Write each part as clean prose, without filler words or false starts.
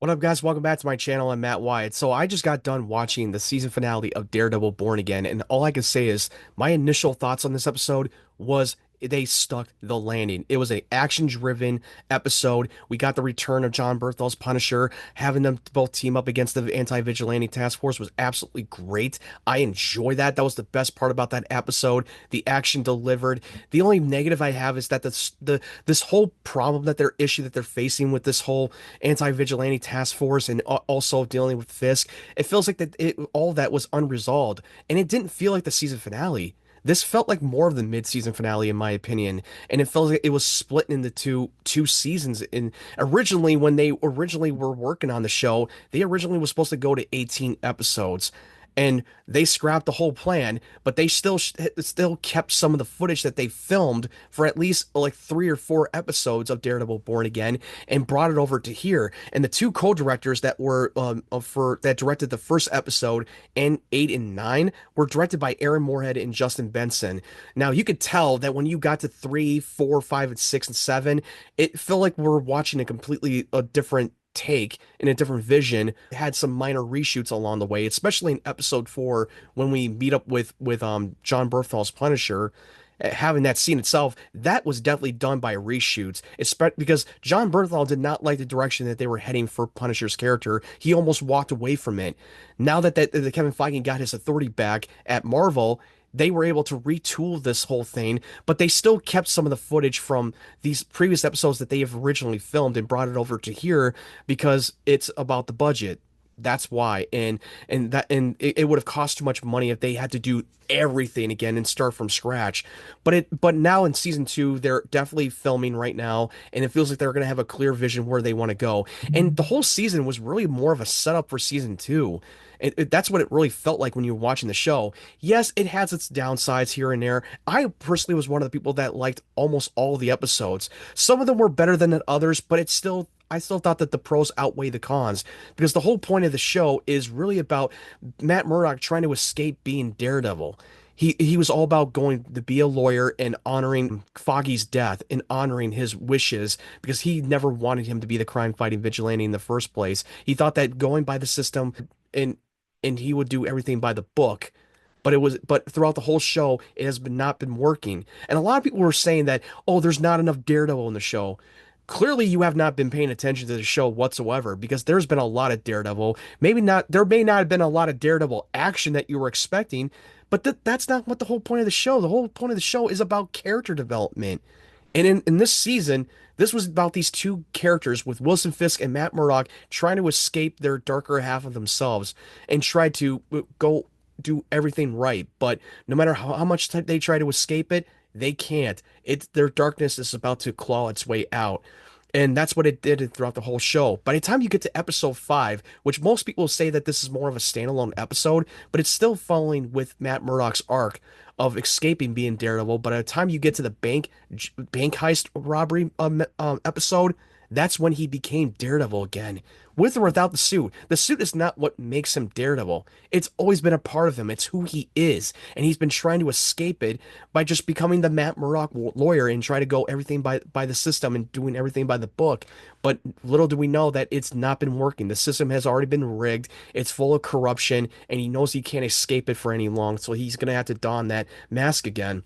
What up, guys? Welcome back to my channel. I'm Matt Wyatt. So I just got done watching the season finale of Daredevil Born Again, and all I can say is my initial thoughts on this episode was they stuck the landing. It was an action-driven episode. We got the return of John Berthel's Punisher. Having them both team up against the anti-vigilante task force was absolutely great. I enjoy that. That was the best part about that episode. The action delivered. The only negative I have is that this whole problem that they're facing with this whole anti-vigilante task force and also dealing with Fisk. It feels like all that was unresolved, and it didn't feel like the season finale. This felt like more of the mid-season finale, in my opinion, and it felt like it was split into two seasons. And originally, when they originally were working on the show, they originally was supposed to go to 18 episodes, and they scrapped the whole plan, but they still kept some of the footage that they filmed for at least like 3 or 4 episodes of Daredevil Born Again and brought it over to here. And the two co-directors that were for that directed the first episode and 8 and 9 were directed by Aaron Moorhead and Justin Benson. Now you could tell that when you got to 3, 4, 5, and 6 and 7, it felt like we're watching a completely different take in a different vision. It had some minor reshoots along the way, especially in episode 4 when we meet up with John Berthel's Punisher. Having that scene itself, that was definitely done by reshoots, especially because John Berthel did not like the direction that they were heading for Punisher's character. He almost walked away from it. Now that Kevin Feige got his authority back at Marvel, they were able to retool this whole thing, but they still kept some of the footage from these previous episodes that they have originally filmed and brought it over to here because it's about the budget. That's why. And it would have cost too much money if they had to do everything again and start from scratch. But now in season 2, they're definitely filming right now, and it feels like they're gonna have a clear vision where they want to go. And the whole season was really more of a setup for season 2. That's what it really felt like when you were watching the show. Yes, it has its downsides here and there. I personally was one of the people that liked almost all of the episodes. Some of them were better than others, but I still thought that the pros outweigh the cons because the whole point of the show is really about Matt Murdock trying to escape being Daredevil. He was all about going to be a lawyer and honoring Foggy's death and honoring his wishes because he never wanted him to be the crime-fighting vigilante in the first place. He thought that going by the system and and he would do everything by the book. But throughout the whole show, it has not been working. And a lot of people were saying that, oh, there's not enough Daredevil in the show. Clearly, you have not been paying attention to the show whatsoever because there's been a lot of Daredevil. Maybe not, there may not have been a lot of Daredevil action that you were expecting, but that's not what the whole point of the show. The whole point of the show is about character development. And in this season, this was about these two characters with Wilson Fisk and Matt Murdock trying to escape their darker half of themselves and try to go do everything right. But no matter how much they try to escape it, they can't. It's their darkness is about to claw its way out. And that's what it did throughout the whole show. By the time you get to episode 5, which most people say that this is more of a standalone episode, but it's still following with Matt Murdock's arc of escaping being Daredevil. But by the time you get to the bank heist robbery episode, that's when he became Daredevil again, with or without the suit. The suit is not what makes him Daredevil. It's always been a part of him. It's who he is, and he's been trying to escape it by just becoming the Matt Murdock lawyer and try to go everything by the system and doing everything by the book. But little do we know that it's not been working. The system has already been rigged. It's full of corruption, and he knows he can't escape it for any long. So he's gonna have to don that mask again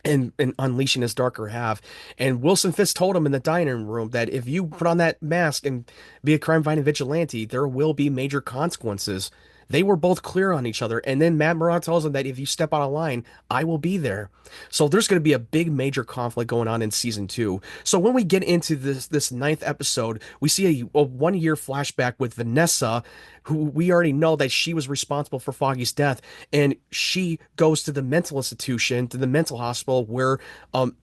and unleashing his darker half. And Wilson Fisk told him in the dining room that if you put on that mask and be a crime-fighting vigilante, there will be major consequences. They were both clear on each other. And then Matt Murdock tells him that if you step out of line, I will be there. So there's going to be a big major conflict going on in season 2. So when we get into this ninth episode, we see a 1 year flashback with Vanessa, who we already know that she was responsible for Foggy's death, and she goes to the mental institution, to the mental hospital where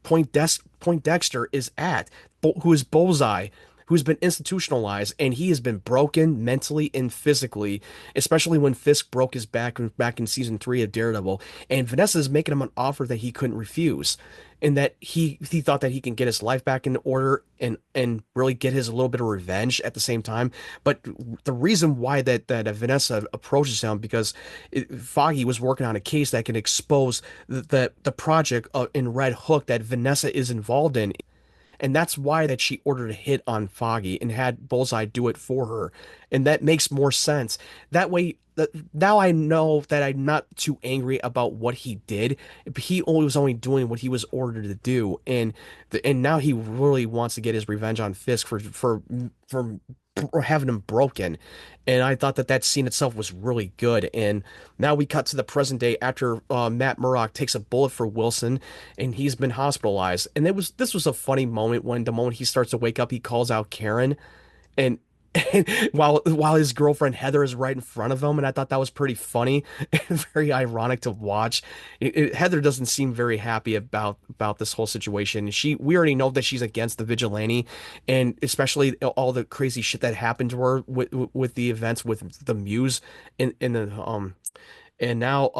Poindexter is at, who is Bullseye, who's been institutionalized, and he has been broken mentally and physically, especially when Fisk broke his back in season 3 of Daredevil. And Vanessa is making him an offer that he couldn't refuse, and that he thought that he can get his life back in order and really get his a little bit of revenge at the same time. But the reason why that Vanessa approaches him because Foggy was working on a case that can expose the project in Red Hook that Vanessa is involved in. And that's why that she ordered a hit on Foggy and had Bullseye do it for her. And that makes more sense. That way, now I know that I'm not too angry about what he did. He only was only doing what he was ordered to do, and now he really wants to get his revenge on Fisk for having him broken. And I thought that that scene itself was really good. And now we cut to the present day after Matt Murdock takes a bullet for Wilson, and he's been hospitalized. And this was a funny moment when the moment he starts to wake up, he calls out Karen, and, and while his girlfriend Heather is right in front of him, and I thought that was pretty funny and very ironic to watch. Heather doesn't seem very happy about this whole situation. We already know that she's against the vigilante, and especially all the crazy shit that happened to her with the events with the Muse in the and now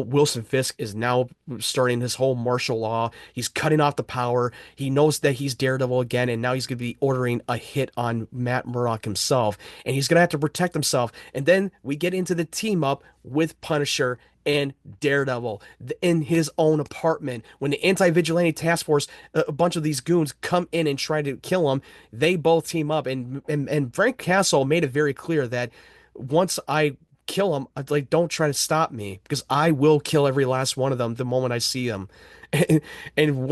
Wilson Fisk is now starting his whole martial law. He's cutting off the power. He knows that he's Daredevil again, and now he's going to be ordering a hit on Matt Murdock himself, and he's going to have to protect himself. And then we get into the team up with Punisher and Daredevil in his own apartment. When the anti-vigilante task force, a bunch of these goons come in and try to kill him, they both team up. And Frank Castle made it very clear that once I kill them, like, don't try to stop me because I will kill every last one of them the moment I see them. And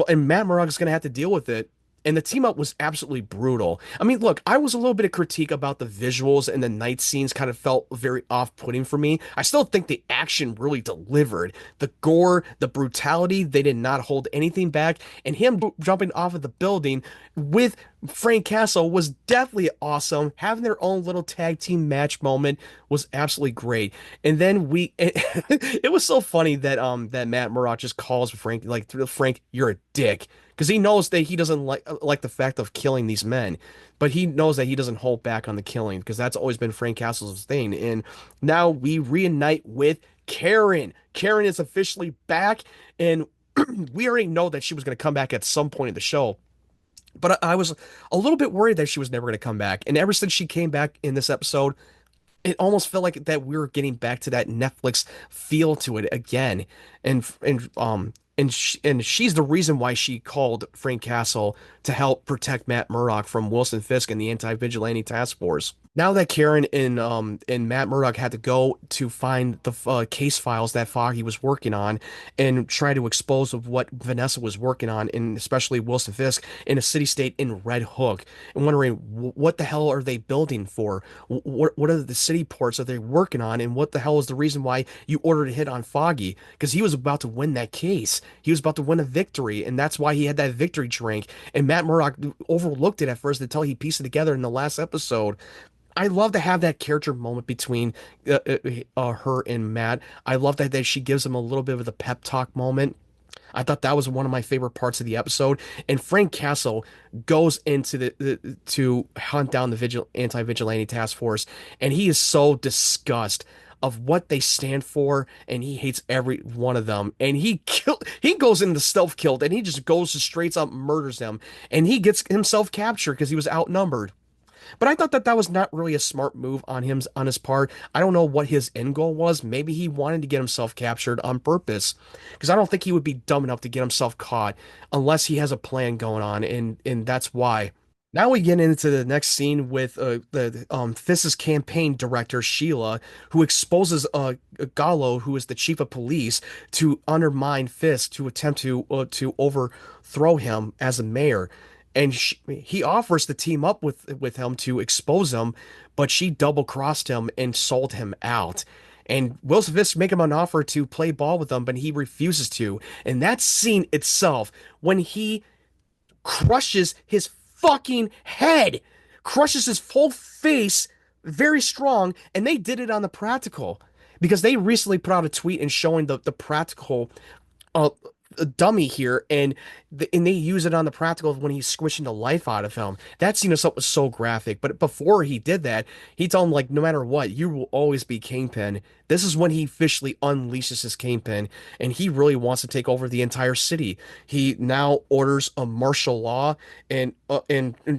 and Matt Murdock is going to have to deal with it. And the team up was absolutely brutal. I mean, look, I was a little bit of critique about the visuals, and the night scenes kind of felt very off-putting for me. I still think the action really delivered. The gore, the brutality, they did not hold anything back. And him jumping off of the building with Frank Castle was definitely awesome. Having their own little tag team match moment was absolutely great. And then it was so funny that that Matt Murdock just calls Frank, like, Frank, you're a dick, because he knows that he doesn't like the fact of killing these men, but he knows that he doesn't hold back on the killing because that's always been Frank Castle's thing. And now we reunite with Karen. Karen is officially back, and we already know that she was going to come back at some point in the show. But I was a little bit worried that she was never going to come back. And ever since she came back in this episode, it almost felt like that we were getting back to that Netflix feel to it again. And she's the reason why she called Frank Castle to help protect Matt Murdock from Wilson Fisk and the Anti-Vigilante Task Force. Now that Karen and Matt Murdock had to go to find the case files that Foggy was working on and try to expose of what Vanessa was working on, and especially Wilson Fisk in a city state in Red Hook, and wondering what the hell are they building for? What are the city ports are they working on, and what the hell is the reason why you ordered a hit on Foggy? Because he was about to win that case. He was about to win a victory, and that's why he had that victory drink. And Matt Murdock overlooked it at first until he pieced it together in the last episode. I love to have that character moment between her and Matt. I love that she gives him a little bit of the pep talk moment. I thought that was one of my favorite parts of the episode. And Frank Castle goes into to hunt down the anti-vigilante task force, and he is so disgusted of what they stand for, and he hates every one of them. And he goes into stealth killed, and he just goes to straight up murders them, and he gets himself captured because he was outnumbered. But I thought that that was not really a smart move on his part. I don't know what his end goal was. Maybe he wanted to get himself captured on purpose, because I don't think he would be dumb enough to get himself caught unless he has a plan going on, and that's why. Now we get into the next scene with the Fisk's campaign director Sheila, who exposes Gallo, who is the chief of police, to undermine Fisk to attempt to overthrow him as a mayor. And he offers to team up with him to expose him, but she double crossed him and sold him out. And Wilson Fisk make him an offer to play ball with him, but he refuses to. And that scene itself, when he crushes his fucking head, crushes his whole face very strong, and they did it on the practical because they recently put out a tweet and showing the practical uh, dummy here, and they use it on the practical when he's squishing the life out of him. That scene of was so graphic. But before he did that, he told him, like, no matter what, you will always be Kingpin. This is when he officially unleashes his Kingpin, and he really wants to take over the entire city. He now orders a martial law and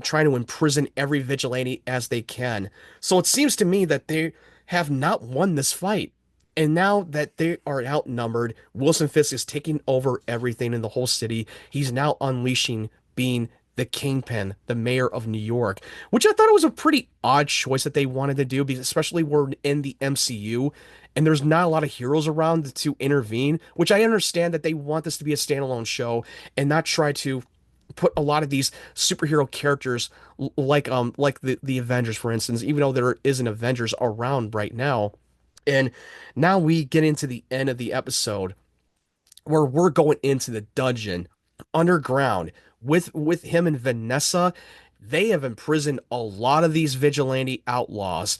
trying to imprison every vigilante as they can. So it seems to me that they have not won this fight. And now that they are outnumbered, Wilson Fisk is taking over everything in the whole city. He's now unleashing being the Kingpin, the mayor of New York, which I thought it was a pretty odd choice that they wanted to do, because especially we're in the MCU and there's not a lot of heroes around to intervene, which I understand that they want this to be a standalone show and not try to put a lot of these superhero characters like the Avengers, for instance, even though there is an Avengers around right now. And now we get into the end of the episode where we're going into the dungeon underground with him and Vanessa. They have imprisoned a lot of these vigilante outlaws,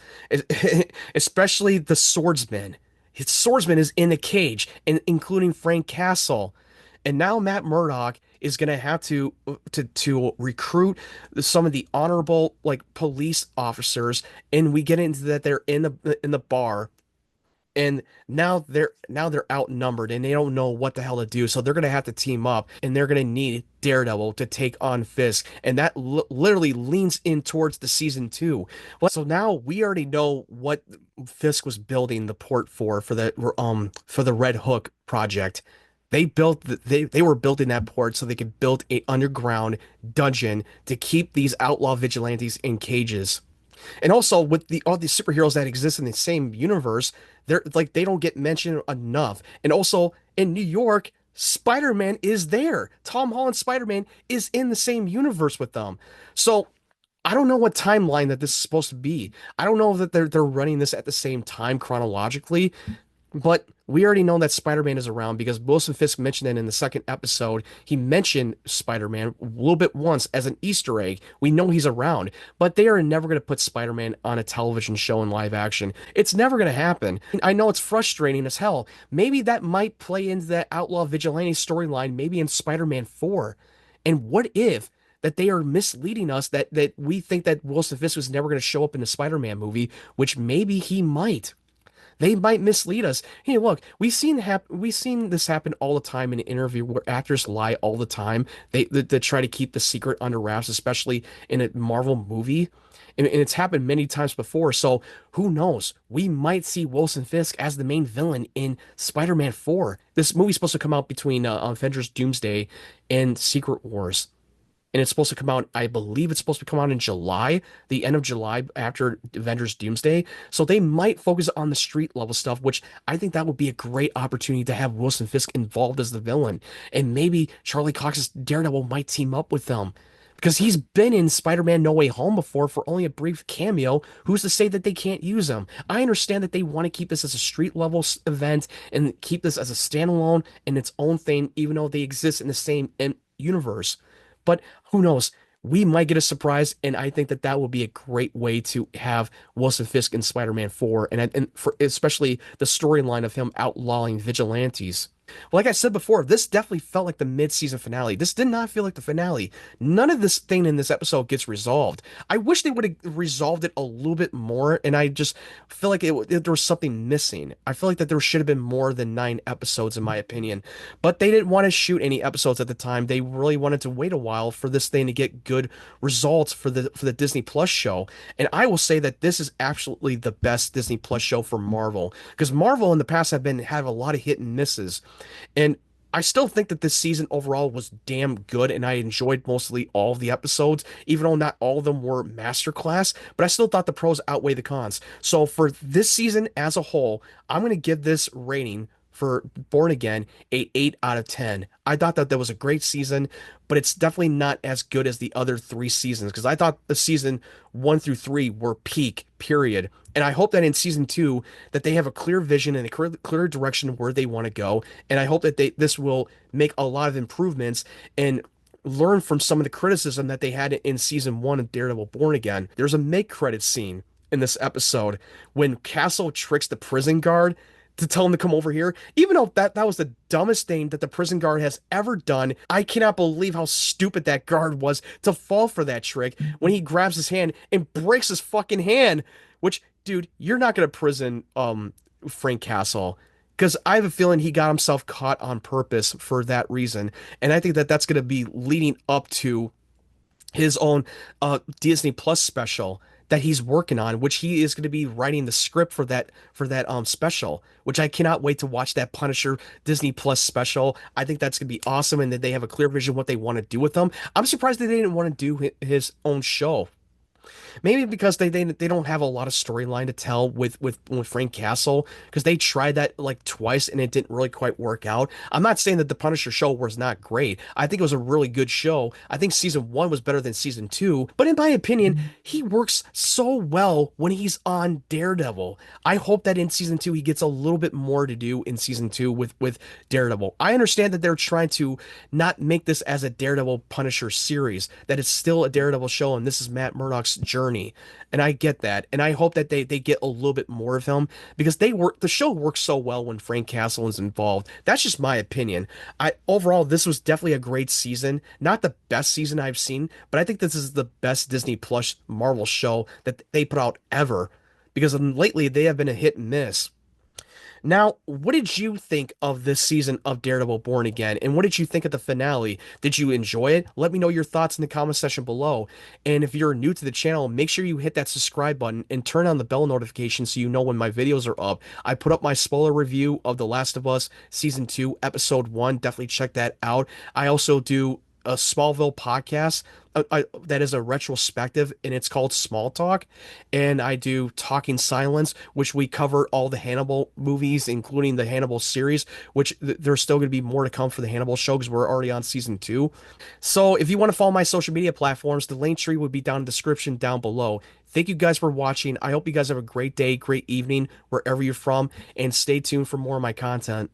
especially the swordsman. His swordsman is in a cage, and including Frank Castle. And now Matt Murdock is going to have to recruit some of the honorable like police officers, and we get into that they're in the bar, and now they're outnumbered and they don't know what the hell to do. So they're gonna have to team up, and they're gonna need Daredevil to take on Fisk, and that literally leans in towards the season 2. Well, so now we already know what Fisk was building the port for the Red Hook project. They were building that port so they could build a underground dungeon to keep these outlaw vigilantes in cages. And also with the all these superheroes that exist in the same universe, they don't get mentioned enough. And also in New York, Spider-Man is there. Tom Holland's Spider-Man is in the same universe with them. So I don't know what timeline that this is supposed to be. I don't know that they're running this at the same time chronologically, but we already know that Spider-Man is around because Wilson Fisk mentioned it in the second episode. He mentioned Spider-Man a little bit once as an Easter egg. We know he's around, but they are never going to put Spider-Man on a television show in live action. It's never going to happen. I know it's frustrating as hell. Maybe that might play into that outlaw vigilante storyline, maybe in Spider-Man 4. And what if that they are misleading us, that we think that Wilson Fisk was never going to show up in the Spider-Man movie, which maybe he might. They might mislead us. Hey, look, we've seen this happen all the time in an interview where actors lie all the time. They try to keep the secret under wraps, especially in a Marvel movie. And it's happened many times before. So who knows? We might see Wilson Fisk as the main villain in Spider-Man 4. This movie's supposed to come out between Avengers Doomsday and Secret Wars, and it's supposed to come out, I believe it's supposed to come out in July, the end of July after Avengers Doomsday. So they might focus on the street level stuff, which I think that would be a great opportunity to have Wilson Fisk involved as the villain. And maybe Charlie Cox's Daredevil might team up with them. Because he's been in Spider-Man No Way Home before for only a brief cameo. Who's to say that they can't use him? I understand that they want to keep this as a street level event and keep this as a standalone and its own thing, even though they exist in the same universe. But who knows? We might get a surprise, and I think that that will be a great way to have Wilson Fisk in Spider-Man 4, and for especially the storyline of him outlawing vigilantes. Like I said before, this definitely felt like the mid-season finale. This did not feel like the finale. None of this thing in this episode gets resolved. I wish they would have resolved it a little bit more, and I just feel like there was something missing. I feel like that there should have been more than 9 episodes, in my opinion. But they didn't want to shoot any episodes at the time. They really wanted to wait a while for this thing to get good results for the Disney Plus show. And I will say that this is absolutely the best Disney Plus show for Marvel, because Marvel in the past have a lot of hit and misses. And I still think that this season overall was damn good, and I enjoyed mostly all of the episodes, even though not all of them were masterclass, but I still thought the pros outweigh the cons. So for this season as a whole, I'm going to give this rating for Born Again a 8 out of 10. I thought that was a great season, but it's definitely not as good as the other 3 seasons, because I thought the season 1 through 3 were peak, period. And I hope that in season 2 that they have a clear vision and a clear direction where they want to go. And I hope that this will make a lot of improvements and learn from some of the criticism that they had in season 1 of Daredevil Born Again. There's a mid-credit scene in this episode when Castle tricks the prison guard to tell him to come over here. Even though that was the dumbest thing that the prison guard has ever done, I cannot believe how stupid that guard was to fall for that trick when he grabs his hand and breaks his fucking hand. Which, dude, you're not gonna prison Frank Castle, because I have a feeling he got himself caught on purpose for that reason, and I think that that's gonna be leading up to his own Disney Plus special that he's working on, which he is going to be writing the script for that special, which I cannot wait to watch that Punisher Disney Plus special. I think that's going to be awesome, and that they have a clear vision what they want to do with them. I'm surprised that they didn't want to do his own show. Maybe because they don't have a lot of storyline to tell with Frank Castle, because they tried that like twice and it didn't really quite work out. I'm not saying that the Punisher show was not great. I think it was a really good show. I think season one was better than season two, but in my opinion, he works so well when he's on Daredevil. I hope that in season two he gets a little bit more to do in season two with Daredevil. I understand that they're trying to not make this as a Daredevil Punisher series, that it's still a Daredevil show and this is Matt Murdock's journey. And I get that. And I hope that they get a little bit more of him, because the show works so well when Frank Castle is involved. That's just my opinion. I overall this was definitely a great season. Not the best season I've seen, but I think this is the best Disney Plus Marvel show that they put out ever. Because lately they have been a hit and miss. Now, what did you think of this season of Daredevil Born Again? And what did you think of the finale? Did you enjoy it? Let me know your thoughts in the comment section below. And if you're new to the channel, make sure you hit that subscribe button and turn on the bell notification so you know when my videos are up. I put up my spoiler review of The Last of Us Season 2, Episode 1. Definitely check that out. I also do a Smallville podcast that is a retrospective, and it's called Small Talk. And I do Talking Silence, which we cover all the Hannibal movies, including the Hannibal series, which there's still going to be more to come for the Hannibal show because we're already on season two. So if you want to follow my social media platforms, the link tree would be down in the description down below. Thank you guys for watching. I hope you guys have a great day, great evening, wherever you're from, and stay tuned for more of my content.